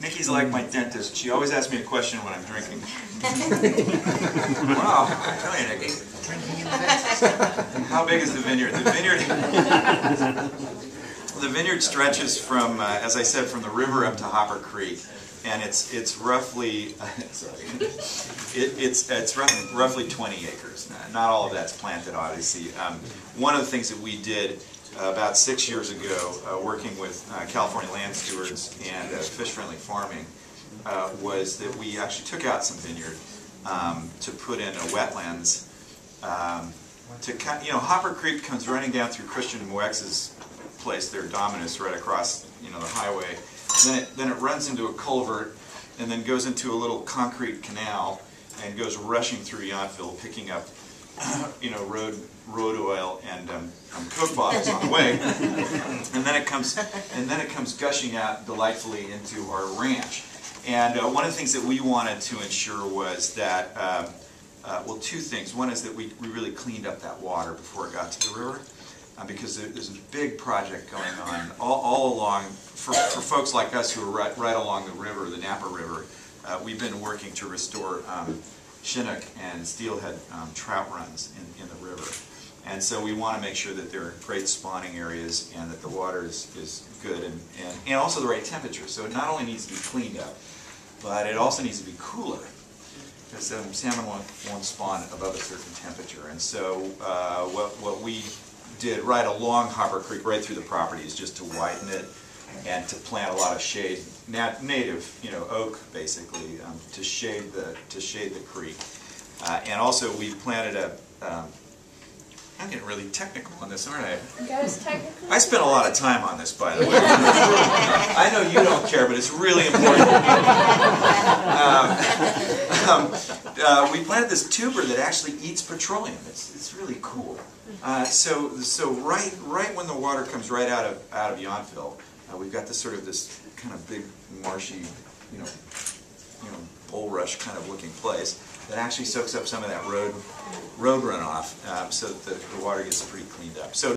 Nikki's like my dentist. She always asks me a question when I'm drinking. Wow, I tell you, Nikki. How big is the vineyard? The vineyard stretches from, as I said, from the river up to Hopper Creek, and it's roughly roughly 20 acres. Not all of that's planted, obviously. One of the things that we did about 6 years ago, working with California land stewards and fish-friendly farming, was that we actually took out some vineyard to put in a wetlands. Hopper Creek comes running down through Christian Muex's place there, Dominus, right across the highway. Then it runs into a culvert, and then goes into a little concrete canal, and goes rushing through Yountville, picking up road oil and Coke bottles on the way, and then it comes gushing out delightfully into our ranch. And one of the things that we wanted to ensure was that, well, two things. One is that we really cleaned up that water before it got to the river, because there's a big project going on all along for folks like us who are right along the river, the Napa River. We've been working to restore Chinook and steelhead trout runs in the river. And so we want to make sure that there are great spawning areas and that the water is good and also the right temperature. So it not only needs to be cleaned up, but it also needs to be cooler, because salmon won't spawn above a certain temperature. And so what we did right along Hopper Creek, right through the property, is just to widen it and to plant a lot of shade, native, oak basically, to shade the creek. And also we planted I'm getting really technical on this, aren't I? I spent a lot of time on this, by the way. I know you don't care, but it's really important. We planted this tuber that actually eats petroleum. It's really cool. So right when the water comes right out of Yountville, we've got this kind of big marshy, bulrush kind of looking place that actually soaks up some of that road runoff, so that the water gets pretty cleaned up. So